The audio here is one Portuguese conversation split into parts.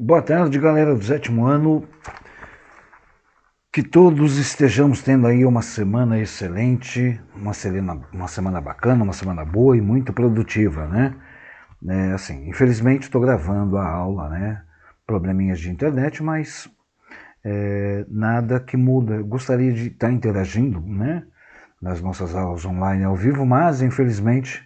Boa tarde, galera do sétimo ano. Que todos estejamos tendo aí uma semana excelente, uma semana bacana, uma semana boa e muito produtiva, né? Assim, infelizmente estou gravando a aula, né? Probleminhas de internet, mas nada que muda. Eu gostaria de estar interagindo, né? Nas nossas aulas online ao vivo, mas infelizmente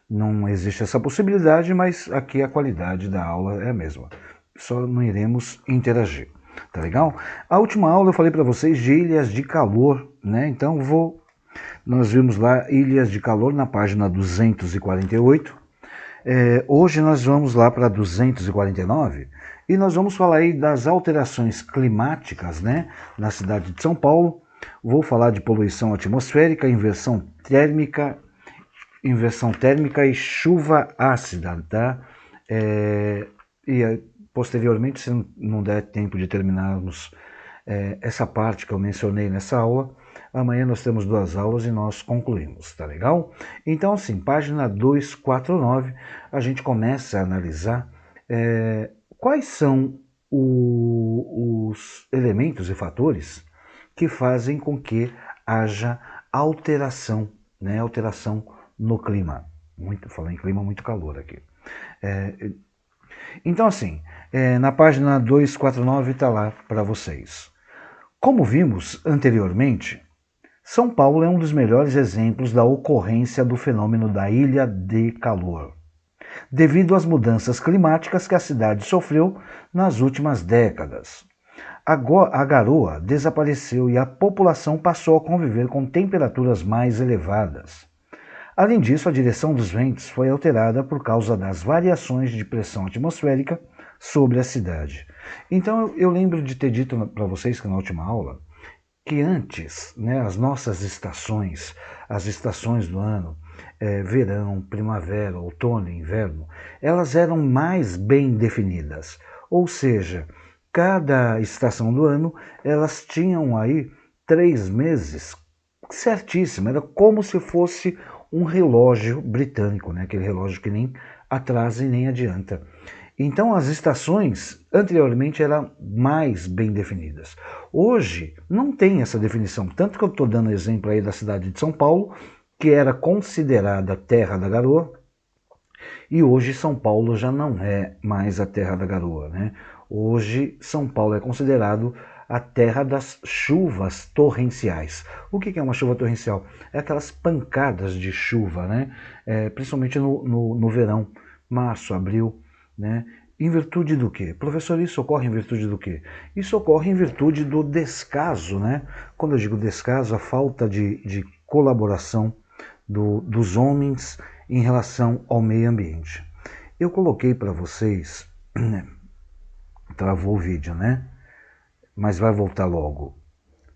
não existe essa possibilidade, mas aqui a qualidade da aula é a mesma. Só não iremos interagir. Tá legal? A última aula eu falei para vocês de ilhas de calor, né? Então nós vimos lá ilhas de calor na página 248. Hoje nós vamos lá para 249 e nós vamos falar aí das alterações climáticas, né? Na cidade de São Paulo. Vou falar de poluição atmosférica, inversão térmica e chuva ácida, tá? Posteriormente, se não der tempo de terminarmos essa parte que eu mencionei nessa aula, amanhã nós temos 2 aulas e nós concluímos, tá legal? Então, assim, página 249, a gente começa a analisar quais são os elementos e fatores que fazem com que haja alteração, né? Alteração no clima. Falei em clima, muito calor aqui. Então, assim, na página 249 está lá para vocês. Como vimos anteriormente, São Paulo é um dos melhores exemplos da ocorrência do fenômeno da ilha de calor, devido às mudanças climáticas que a cidade sofreu nas últimas décadas. A garoa desapareceu e a população passou a conviver com temperaturas mais elevadas. Além disso, a direção dos ventos foi alterada por causa das variações de pressão atmosférica sobre a cidade. Então, eu lembro de ter dito para vocês que na última aula que antes, né, as nossas estações, as estações do ano, verão, primavera, outono e inverno, elas eram mais bem definidas. Ou seja, cada estação do ano, elas tinham aí 3 meses certíssimo, era como se fosse um relógio britânico, né? Aquele relógio que nem atrasa e nem adianta. Então as estações anteriormente eram mais bem definidas. Hoje não tem essa definição, tanto que eu estou dando exemplo aí da cidade de São Paulo, que era considerada terra da garoa, e hoje São Paulo já não é mais a terra da garoa, né? Hoje São Paulo é considerado a terra das chuvas torrenciais. O que é uma chuva torrencial? É aquelas pancadas de chuva, né? Principalmente no verão, março, abril, né? Em virtude do quê? Professor, isso ocorre em virtude do quê? Isso ocorre em virtude do descaso, né? Quando eu digo descaso, a falta de colaboração dos homens em relação ao meio ambiente. Eu coloquei para vocês, travou o vídeo, né? Mas vai voltar logo.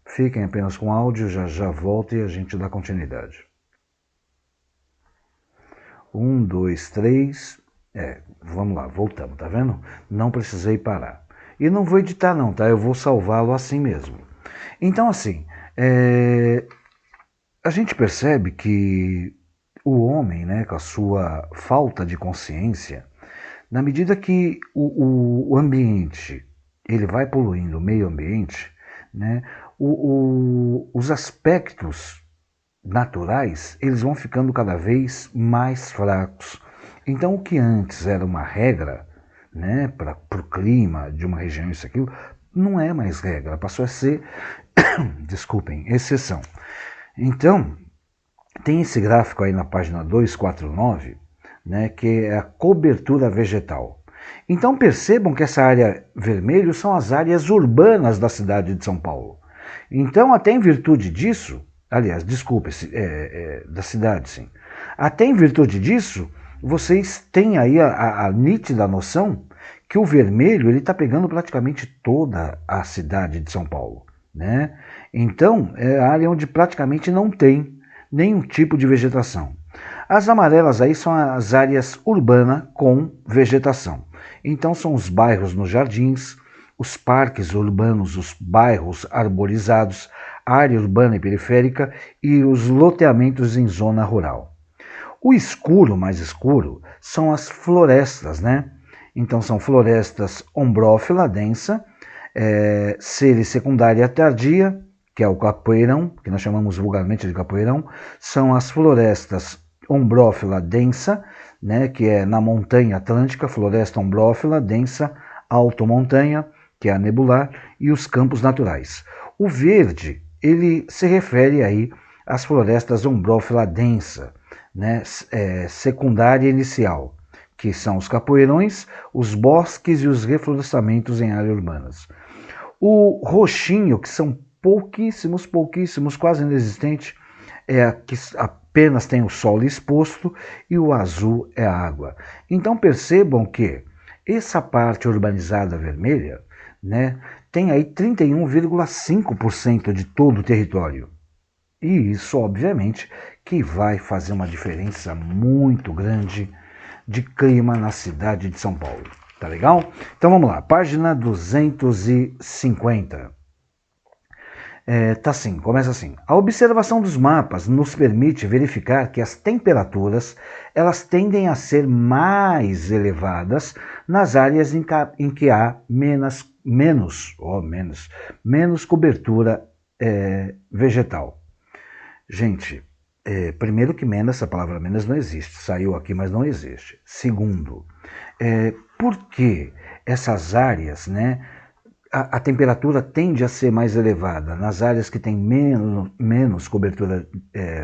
Fiquem apenas com áudio, já volta e a gente dá continuidade. 1, 2, 3. Vamos lá, voltamos, tá vendo? Não precisei parar. E não vou editar não, tá? Eu vou salvá-lo assim mesmo. Então, assim, a gente percebe que o homem, né, com a sua falta de consciência, na medida que o ambiente ele vai poluindo o meio ambiente, né, os aspectos naturais eles vão ficando cada vez mais fracos. Então o que antes era uma regra, né, para o clima de uma região, isso aquilo, não é mais regra, passou a ser, desculpem, exceção. Então, tem esse gráfico aí na página 249, né, que é a cobertura vegetal. Então percebam que essa área vermelha são as áreas urbanas da cidade de São Paulo. Então, até em virtude disso, aliás, desculpe, da cidade, sim. Até em virtude disso, vocês têm aí a nítida noção que o vermelho ele está pegando praticamente toda a cidade de São Paulo, né? Então, é a área onde praticamente não tem nenhum tipo de vegetação. As amarelas aí são as áreas urbanas com vegetação. Então são os bairros nos jardins, os parques urbanos, os bairros arborizados, a área urbana e periférica e os loteamentos em zona rural. O escuro, mais escuro, são as florestas, né? Então são florestas ombrófila densa, secundária tardia, que é o capoeirão, que nós chamamos vulgarmente de capoeirão, são as florestas ombrófila densa, né, que é na montanha atlântica, floresta ombrófila densa, alto-montanha, que é a nebular, e os campos naturais. O verde, ele se refere aí às florestas ombrófila densa, né, secundária inicial, que são os capoeirões, os bosques e os reflorestamentos em áreas urbanas. O roxinho, que são pouquíssimos, quase inexistentes, é que apenas tem o solo exposto, e o azul é a água. Então percebam que essa parte urbanizada vermelha, né, tem aí 31,5% de todo o território. E isso, obviamente, que vai fazer uma diferença muito grande de clima na cidade de São Paulo. Tá legal? Então vamos lá, página 250. Tá assim, começa assim. A observação dos mapas nos permite verificar que as temperaturas elas tendem a ser mais elevadas nas áreas em que há menos cobertura vegetal. Gente, primeiro que menos, essa palavra menos não existe, saiu aqui, mas não existe. Segundo, por que essas áreas, né, a temperatura tende a ser mais elevada nas áreas que têm menos cobertura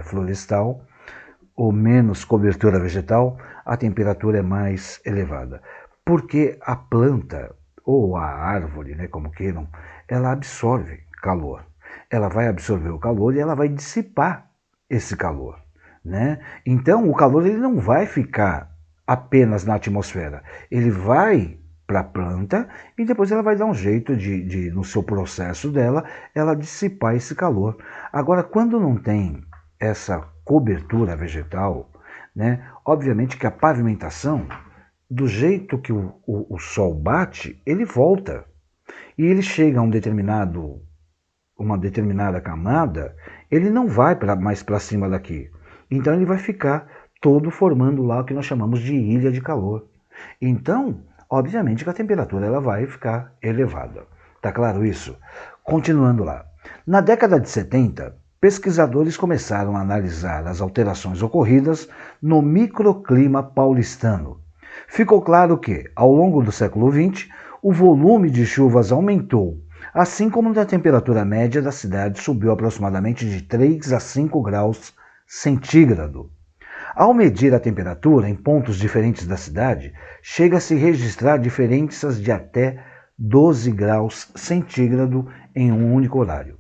florestal ou menos cobertura vegetal, a temperatura é mais elevada. Porque a planta ou a árvore, né, como queiram, ela absorve calor. Ela vai absorver o calor e ela vai dissipar esse calor, né? Então o calor ele não vai ficar apenas na atmosfera, ele vai para a planta e depois ela vai dar um jeito de, no seu processo dela, ela dissipar esse calor. Agora, quando não tem essa cobertura vegetal, né, obviamente que a pavimentação, do jeito que o sol bate, ele volta. E ele chega a uma determinada camada, ele não vai mais para cima daqui. Então ele vai ficar todo formando lá o que nós chamamos de ilha de calor. Então, obviamente que a temperatura ela vai ficar elevada. Tá claro isso? Continuando lá. Na década de 70, pesquisadores começaram a analisar as alterações ocorridas no microclima paulistano. Ficou claro que, ao longo do século XX, o volume de chuvas aumentou, assim como a temperatura média da cidade subiu aproximadamente de 3 a 5 graus centígrado. Ao medir a temperatura em pontos diferentes da cidade, chega-se a registrar diferenças de até 12 graus centígrado em um único horário.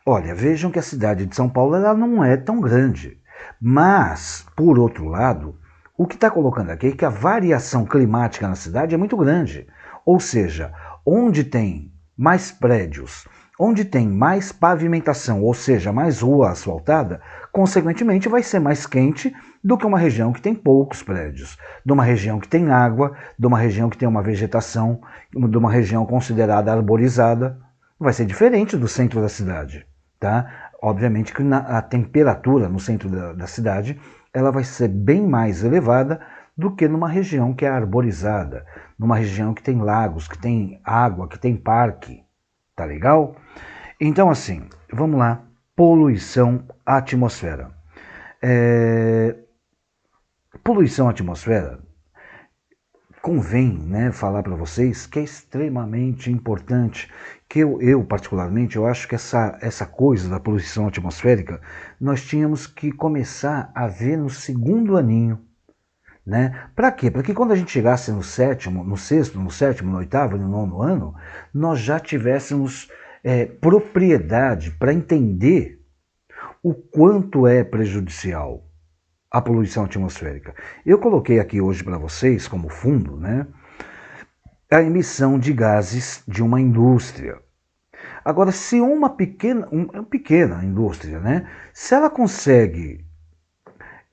Olha, vejam que a cidade de São Paulo ela não é tão grande, mas, por outro lado, o que está colocando aqui é que a variação climática na cidade é muito grande. Ou seja, onde tem mais prédios, onde tem mais pavimentação, ou seja, mais rua asfaltada, consequentemente vai ser mais quente do que uma região que tem poucos prédios, de uma região que tem água, de uma região que tem uma vegetação, de uma região considerada arborizada. Vai ser diferente do centro da cidade, tá? Obviamente que a temperatura no centro da cidade ela vai ser bem mais elevada do que numa região que é arborizada, numa região que tem lagos, que tem água, que tem parque. Tá legal? Então, assim, vamos lá. Poluição atmosfera. Poluição atmosfera, convém, né, falar para vocês que é extremamente importante, que eu particularmente, eu acho que essa coisa da poluição atmosférica, nós tínhamos que começar a ver no segundo aninho, né? Para quê? Para que quando a gente chegasse no sétimo, no sexto, no sétimo, no oitavo, no nono ano, nós já tivéssemos propriedade para entender o quanto é prejudicial a poluição atmosférica. Eu coloquei aqui hoje para vocês, como fundo, né, a emissão de gases de uma indústria. Agora, se uma pequena indústria, né, se ela consegue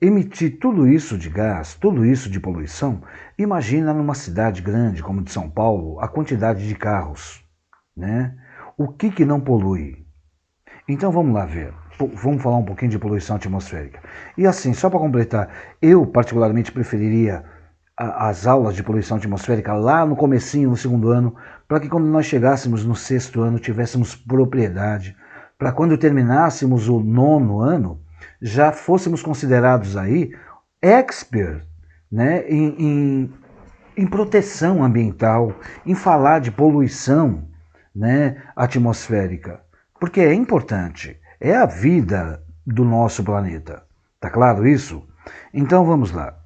emitir tudo isso de gás, tudo isso de poluição, imagina numa cidade grande como de São Paulo, a quantidade de carros, né? O que não polui? Então vamos lá ver, vamos falar um pouquinho de poluição atmosférica. E assim, só para completar, eu particularmente preferiria as aulas de poluição atmosférica lá no comecinho, no segundo ano, para que quando nós chegássemos no sexto ano tivéssemos propriedade, para quando terminássemos o nono ano, já fôssemos considerados aí expert, né, em proteção ambiental, em falar de poluição, né, atmosférica, porque é importante, é a vida do nosso planeta. Tá claro isso? Então vamos lá.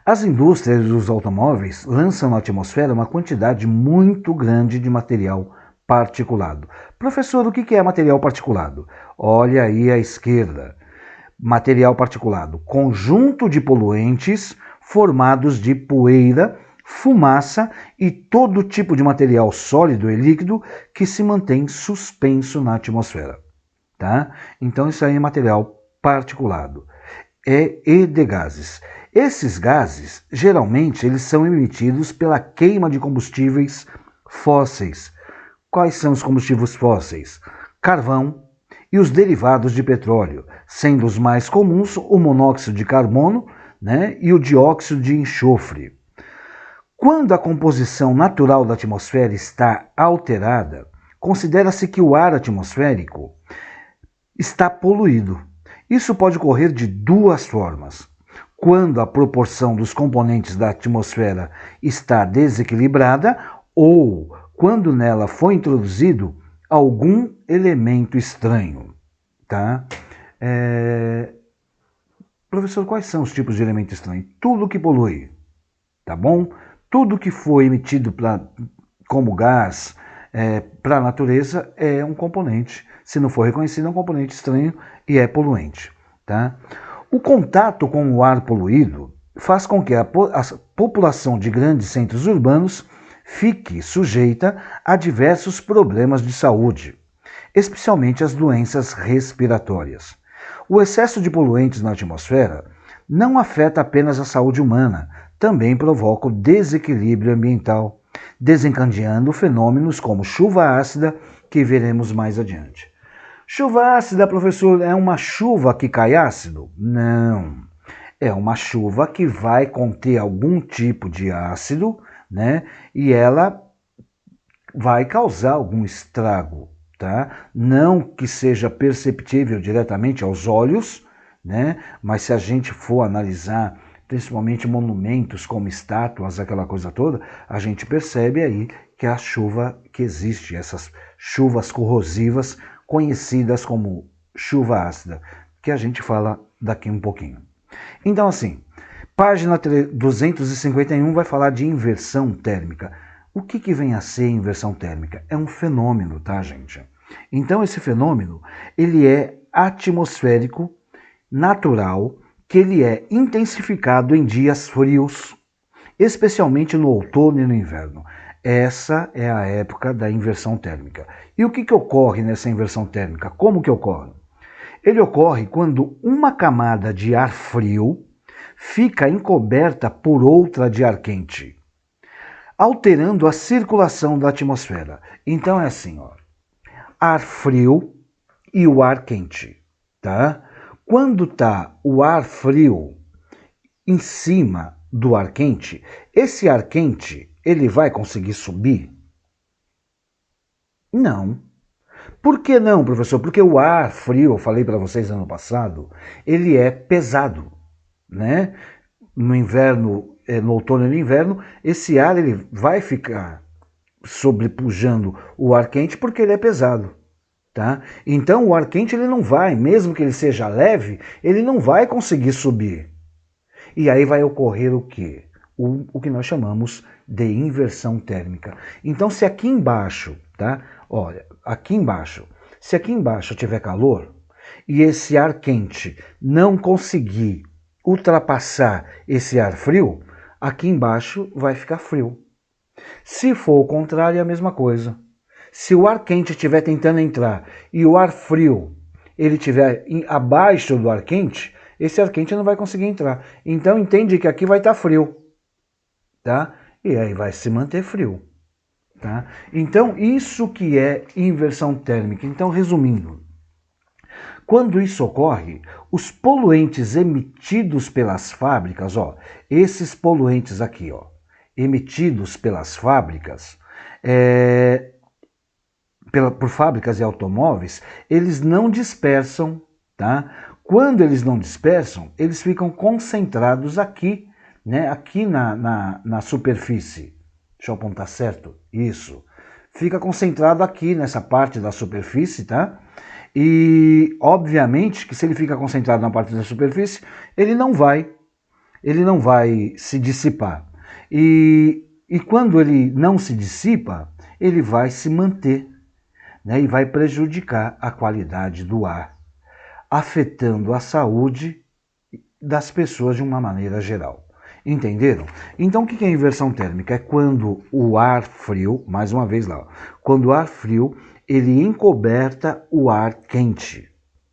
As indústrias dos automóveis lançam na atmosfera uma quantidade muito grande de material particulado. Professor, o que é material particulado? Olha aí à esquerda. Material particulado, conjunto de poluentes formados de poeira, fumaça e todo tipo de material sólido e líquido que se mantém suspenso na atmosfera. Tá? Então isso aí é material particulado e de gases. Esses gases, geralmente, eles são emitidos pela queima de combustíveis fósseis. Quais são os combustíveis fósseis? Carvão e os derivados de petróleo, sendo os mais comuns o monóxido de carbono, né, e o dióxido de enxofre. Quando a composição natural da atmosfera está alterada, considera-se que o ar atmosférico está poluído. Isso pode ocorrer de duas formas. Quando a proporção dos componentes da atmosfera está desequilibrada ou quando nela foi introduzido algum elemento estranho. Tá? Professor, quais são os tipos de elemento estranho? Tudo que polui, tá bom? Tudo que foi emitido como gás para a natureza é um componente. Se não for reconhecido, é um componente estranho e é poluente. Tá? O contato com o ar poluído faz com que a população de grandes centros urbanos fique sujeita a diversos problemas de saúde, especialmente as doenças respiratórias. O excesso de poluentes na atmosfera não afeta apenas a saúde humana, também provoca o desequilíbrio ambiental, desencadeando fenômenos como chuva ácida, que veremos mais adiante. Chuva ácida, professor, é uma chuva que cai ácido? Não. É uma chuva que vai conter algum tipo de ácido, né? E ela vai causar algum estrago, tá? Não que seja perceptível diretamente aos olhos, né? Mas se a gente for analisar principalmente monumentos como estátuas, aquela coisa toda, a gente percebe aí que a chuva que existe, essas chuvas corrosivas conhecidas como chuva ácida, que a gente fala daqui um pouquinho. Então assim, página 251 vai falar de inversão térmica. O que vem a ser inversão térmica? É um fenômeno, tá, gente? Então esse fenômeno, ele é atmosférico, natural, que ele é intensificado em dias frios, especialmente no outono e no inverno. Essa é a época da inversão térmica. E o que ocorre nessa inversão térmica? Como que ocorre? Ele ocorre quando uma camada de ar frio fica encoberta por outra de ar quente, alterando a circulação da atmosfera. Então é assim, ó, ar frio e o ar quente, tá? Quando está o ar frio em cima do ar quente, esse ar quente, ele vai conseguir subir? Não. Por que não, professor? Porque o ar frio, eu falei para vocês ano passado, ele é pesado, né? No inverno, no outono e no inverno, esse ar ele vai ficar sobrepujando o ar quente porque ele é pesado. Tá? Então o ar quente ele não vai, mesmo que ele seja leve, ele não vai conseguir subir. E aí vai ocorrer o quê? O que nós chamamos de inversão térmica. Então se aqui embaixo, tá? Olha, aqui embaixo, se aqui embaixo tiver calor e esse ar quente não conseguir ultrapassar esse ar frio, aqui embaixo vai ficar frio. Se for o contrário, é a mesma coisa. Se o ar quente estiver tentando entrar e o ar frio ele estiver abaixo do ar quente, esse ar quente não vai conseguir entrar. Então entende que aqui vai estar frio, tá? E aí vai se manter frio, tá? Então isso que é inversão térmica. Então resumindo, Quando isso ocorre, os poluentes emitidos pelas fábricas, ó, esses poluentes aqui, ó, emitidos pelas fábricas, por fábricas e automóveis, eles não dispersam, tá? Quando eles não dispersam, eles ficam concentrados aqui, né? Aqui na superfície. Deixa eu apontar certo? Isso. Fica concentrado aqui nessa parte da superfície, tá? E, obviamente, que se ele fica concentrado na parte da superfície, ele não vai se dissipar. E quando ele não se dissipa, ele vai se manter, né, e vai prejudicar a qualidade do ar, afetando a saúde das pessoas de uma maneira geral. Entenderam? Então o que é inversão térmica? É quando o ar frio, mais uma vez lá, quando o ar frio ele encoberta o ar quente,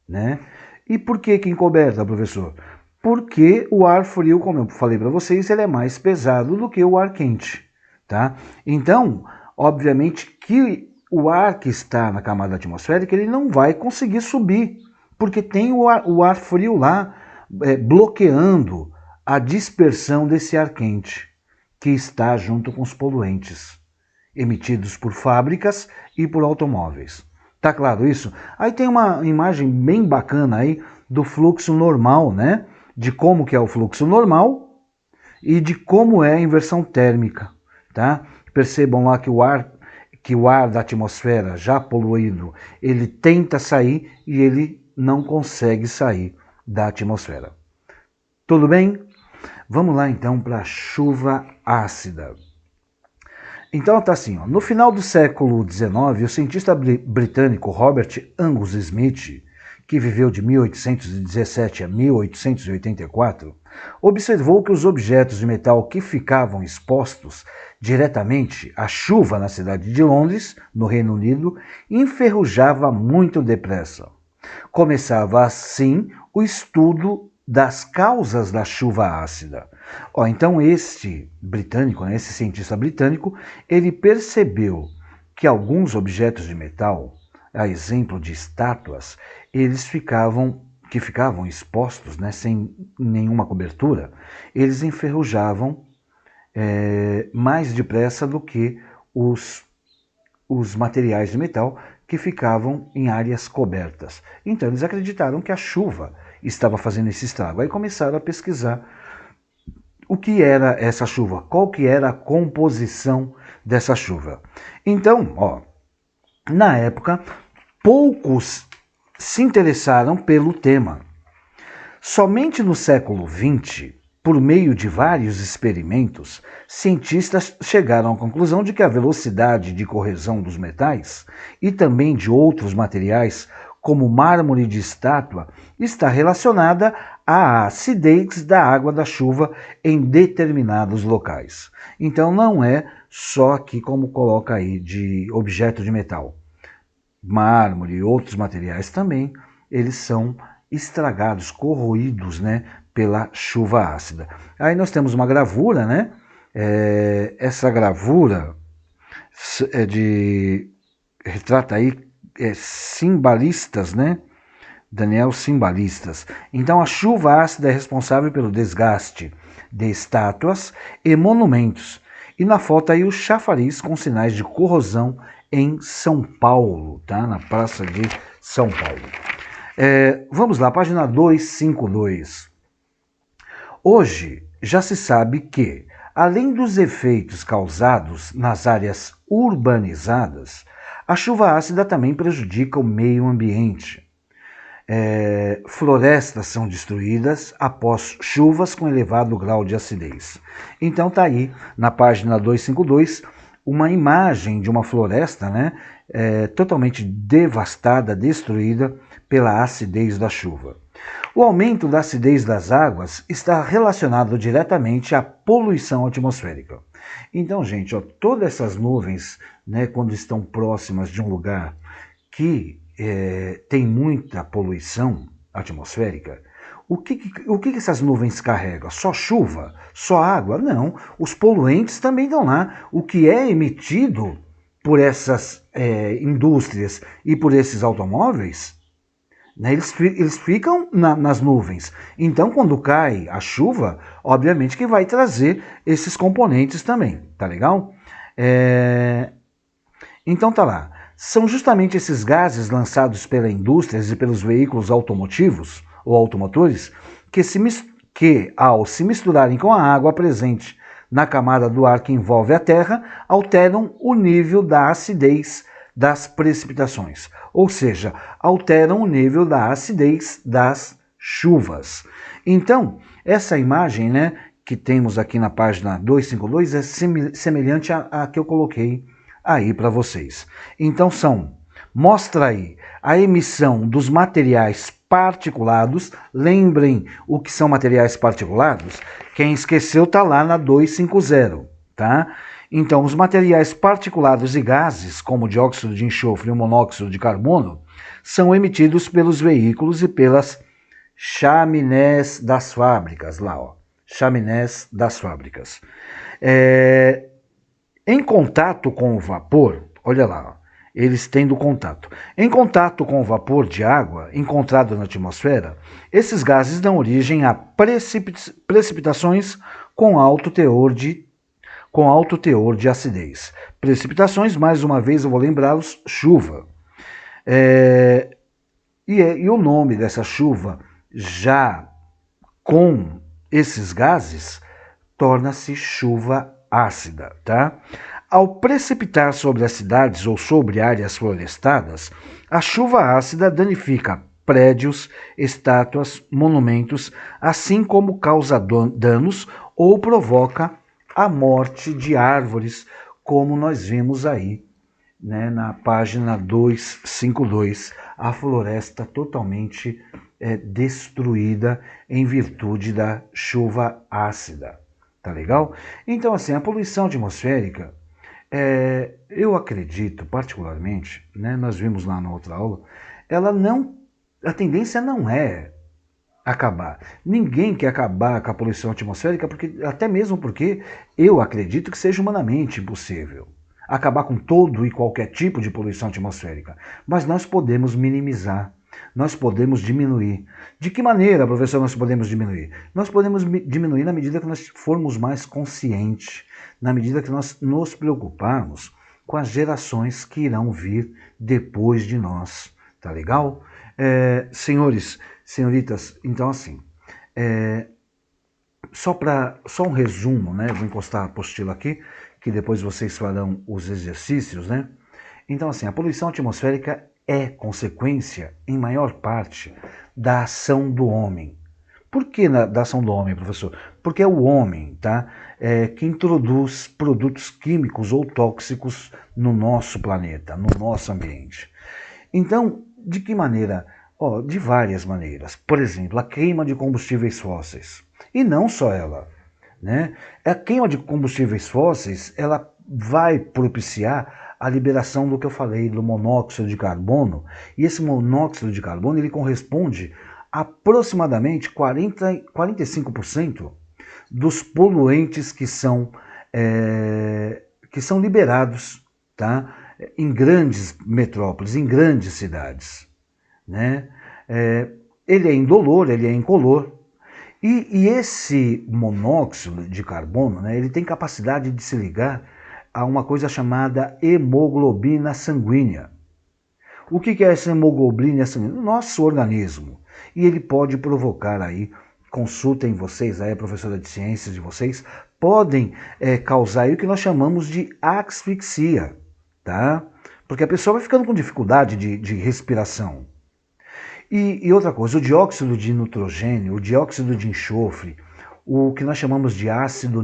né? E por que encoberta, professor? Porque o ar frio, como eu falei para vocês, ele é mais pesado do que o ar quente, tá? Então, obviamente que o ar que está na camada atmosférica ele não vai conseguir subir, porque tem o ar frio lá bloqueando a dispersão desse ar quente, que está junto com os poluentes emitidos por fábricas e por automóveis. Tá claro isso? Aí tem uma imagem bem bacana aí do fluxo normal, né? De como que é o fluxo normal e de como é a inversão térmica, tá? Percebam lá que o ar da atmosfera já poluído, ele tenta sair e ele não consegue sair da atmosfera. Tudo bem? Vamos lá então para a chuva ácida. Então está assim, ó, no final do século XIX, o cientista britânico Robert Angus Smith, que viveu de 1817 a 1884, observou que os objetos de metal que ficavam expostos diretamente à chuva na cidade de Londres, no Reino Unido, enferrujava muito depressa. Começava assim o estudo das causas da chuva ácida. Então esse britânico, né, esse cientista britânico, ele percebeu que alguns objetos de metal, a exemplo de estátuas, eles ficavam expostos, né, sem nenhuma cobertura, eles enferrujavam mais depressa do que os materiais de metal que ficavam em áreas cobertas. Então eles acreditaram que a chuva estava fazendo esse estrago. Aí começaram a pesquisar o que era essa chuva, qual que era a composição dessa chuva. Então, ó, na época, poucos se interessaram pelo tema. Somente no século XX, por meio de vários experimentos, cientistas chegaram à conclusão de que a velocidade de corrosão dos metais e também de outros materiais, como mármore de estátua, está relacionada à acidez da água da chuva em determinados locais. Então não é só aqui como coloca aí de objeto de metal. Mármore e outros materiais também, eles são estragados, corroídos, né, pela chuva ácida. Aí nós temos uma gravura, né? Essa gravura retrata aí cimbalistas, né? Daniel Cimbalistas. Então a chuva ácida é responsável pelo desgaste de estátuas e monumentos. E na foto aí o chafariz com sinais de corrosão em São Paulo, tá? Na Praça de São Paulo. Vamos lá, página 252. Hoje já se sabe que, além dos efeitos causados nas áreas urbanizadas, a chuva ácida também prejudica o meio ambiente. Florestas são destruídas após chuvas com elevado grau de acidez. Então está aí, na página 252, uma imagem de uma floresta, né, totalmente devastada, destruída pela acidez da chuva. O aumento da acidez das águas está relacionado diretamente à poluição atmosférica. Então, gente, ó, todas essas nuvens, né, quando estão próximas de um lugar que tem muita poluição atmosférica, o que essas nuvens carregam? Só chuva? Só água? Não, os poluentes também estão lá. O que é emitido por essas indústrias e por esses automóveis né? Eles ficam nas nuvens. Então, quando cai a chuva, obviamente que vai trazer esses componentes também, tá legal? Então tá lá. São justamente esses gases lançados pelas indústrias e pelos veículos automotivos ou automotores que, ao se misturarem com a água presente na camada do ar que envolve a Terra, alteram o nível da acidez das precipitações, ou seja, alteram o nível da acidez das chuvas. Então, essa imagem, né, que temos aqui na página 252 é semelhante à que eu coloquei aí para vocês. Então mostra aí a emissão dos materiais particulados. Lembrem o que são materiais particulados? Quem esqueceu tá lá na 250, tá? Então, os materiais particulados e gases, como o dióxido de enxofre e o monóxido de carbono, são emitidos pelos veículos e pelas chaminés das fábricas, lá, ó, chaminés das fábricas. Em contato com o vapor, olha lá, eles tendo contato. Em contato com o vapor de água encontrado na atmosfera, esses gases dão origem a precipitações com alto teor de acidez. Precipitações, mais uma vez eu vou lembrá-los, chuva. E o nome dessa chuva, já com esses gases, torna-se chuva ácida, tá? Ao precipitar sobre as cidades ou sobre áreas florestadas, a chuva ácida danifica prédios, estátuas, monumentos, assim como causa danos ou provoca a morte de árvores, como nós vimos aí, né, na página 252, a floresta totalmente destruída em virtude da chuva ácida. Tá legal? Então, assim, a poluição atmosférica, eu acredito particularmente, né, nós vimos lá na outra aula, a tendência não é acabar. Ninguém quer acabar com a poluição atmosférica, até mesmo porque eu acredito que seja humanamente impossível acabar com todo e qualquer tipo de poluição atmosférica. Mas nós podemos minimizar, nós podemos diminuir. De que maneira, professor, nós podemos diminuir? Nós podemos diminuir na medida que nós formos mais conscientes, na medida que nós nos preocuparmos com as gerações que irão vir depois de nós. Tá legal? Senhores, senhoritas, então assim, só um resumo, né? Vou encostar a apostila aqui, que depois vocês farão os exercícios, né? Então assim, a poluição atmosférica é consequência, em maior parte, da ação do homem. Por que da ação do homem, professor? Porque é o homem, tá? Que introduz produtos químicos ou tóxicos no nosso planeta, no nosso ambiente. Então, de que maneira? De várias maneiras. Por exemplo, a queima de combustíveis fósseis. E não só ela, né? A queima de combustíveis fósseis, ela vai propiciar a liberação do que eu falei, do monóxido de carbono. E esse monóxido de carbono, ele corresponde a aproximadamente 45% dos poluentes que são liberados, tá? Em grandes metrópoles, em grandes cidades, né? Ele é indolor, ele é incolor, e esse monóxido de carbono, né, ele tem capacidade de se ligar a uma coisa chamada hemoglobina sanguínea. O que é essa hemoglobina sanguínea? No nosso organismo. E ele pode provocar aí, consultem vocês, aí a professora de ciências de vocês, podem causar aí o que nós chamamos de asfixia, tá? Porque a pessoa vai ficando com dificuldade de respiração. E outra coisa, o dióxido de nitrogênio, o dióxido de enxofre, o que nós chamamos de ácido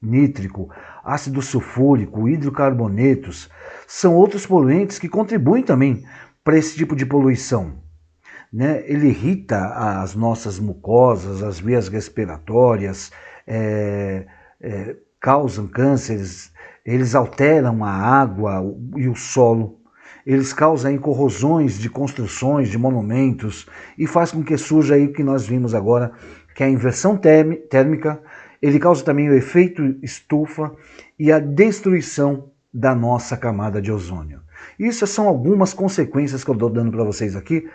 nítrico, ácido sulfúrico, hidrocarbonetos, são outros poluentes que contribuem também para esse tipo de poluição, né? Ele irrita as nossas mucosas, as vias respiratórias, causam cânceres, eles alteram a água e o solo. Eles causam corrosões de construções, de monumentos, e faz com que surja aí o que nós vimos agora, que é a inversão térmica. Ele causa também o efeito estufa e a destruição da nossa camada de ozônio. Isso são algumas consequências que eu estou dando para vocês aqui,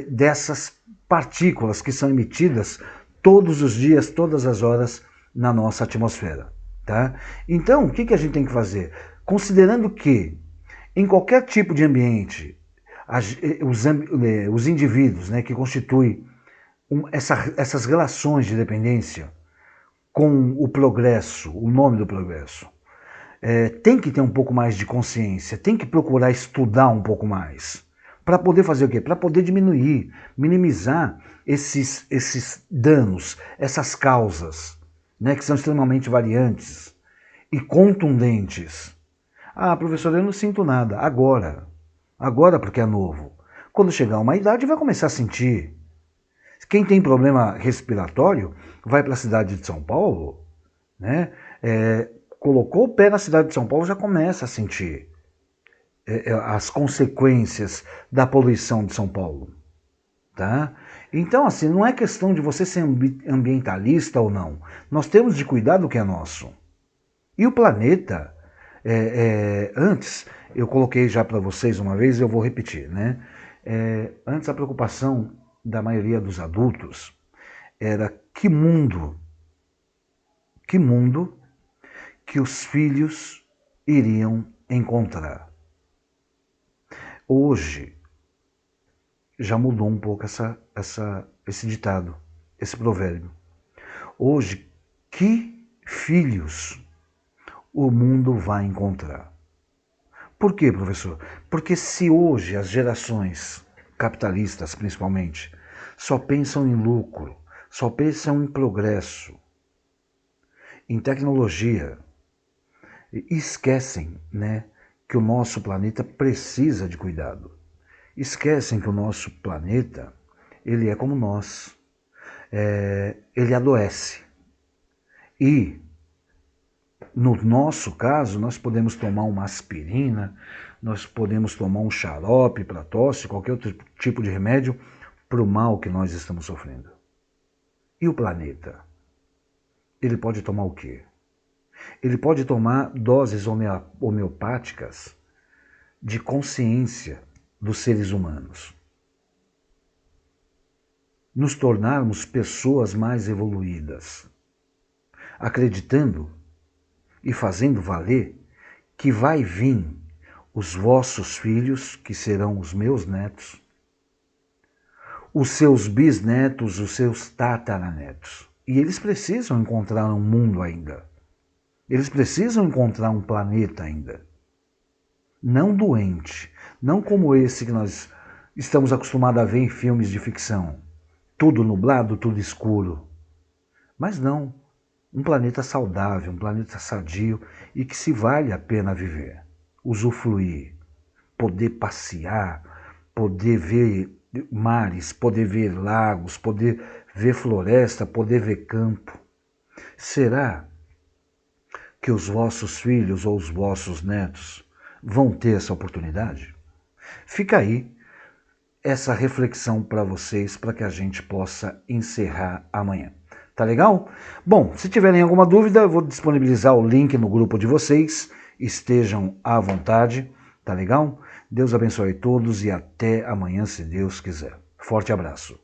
dessas partículas que são emitidas todos os dias, todas as horas na nossa atmosfera. Tá? Então, o que a gente tem que fazer? Considerando que em qualquer tipo de ambiente, os indivíduos, né, que constituem essas relações de dependência com o progresso, o nome do progresso, tem que ter um pouco mais de consciência, tem que procurar estudar um pouco mais. Para poder fazer o quê? Para poder diminuir, minimizar esses danos, essas causas, né, que são extremamente variantes e contundentes. Ah, professor, eu não sinto nada. Agora porque é novo. Quando chegar uma idade vai começar a sentir. Quem tem problema respiratório vai para a cidade de São Paulo, né? Colocou o pé na cidade de São Paulo, já começa a sentir as consequências da poluição de São Paulo. Tá? Então, assim, não é questão de você ser ambientalista ou não. Nós temos de cuidar do que é nosso. E o planeta, antes, eu coloquei já para vocês uma vez, eu vou repetir, né? Antes a preocupação da maioria dos adultos era que mundo que os filhos iriam encontrar. Hoje já mudou um pouco esse ditado, esse provérbio. Hoje, que filhos o mundo vai encontrar? Por quê, professor? Porque se hoje as gerações capitalistas, principalmente, só pensam em lucro, só pensam em progresso, em tecnologia, e esquecem, né, que o nosso planeta precisa de cuidado. Esquecem que o nosso planeta, ele é como nós. Ele adoece. E, no nosso caso, nós podemos tomar uma aspirina, nós podemos tomar um xarope para tosse, qualquer outro tipo de remédio para o mal que nós estamos sofrendo. E o planeta? Ele pode tomar o quê? Ele pode tomar doses homeopáticas de consciência dos seres humanos. Nos tornarmos pessoas mais evoluídas, acreditando e fazendo valer que vai vir os vossos filhos, que serão os meus netos, os seus bisnetos, os seus tataranetos. E eles precisam encontrar um mundo ainda. Eles precisam encontrar um planeta ainda. Não doente, não como esse que nós estamos acostumados a ver em filmes de ficção. Tudo nublado, tudo escuro. Mas não, um planeta saudável, um planeta sadio e que se vale a pena viver, usufruir, poder passear, poder ver mares, poder ver lagos, poder ver floresta, poder ver campo. Será que os vossos filhos ou os vossos netos vão ter essa oportunidade? Fica aí essa reflexão para vocês, para que a gente possa encerrar amanhã. Tá legal? Bom, se tiverem alguma dúvida, eu vou disponibilizar o link no grupo de vocês. Estejam à vontade, tá legal? Deus abençoe todos e até amanhã, se Deus quiser. Forte abraço.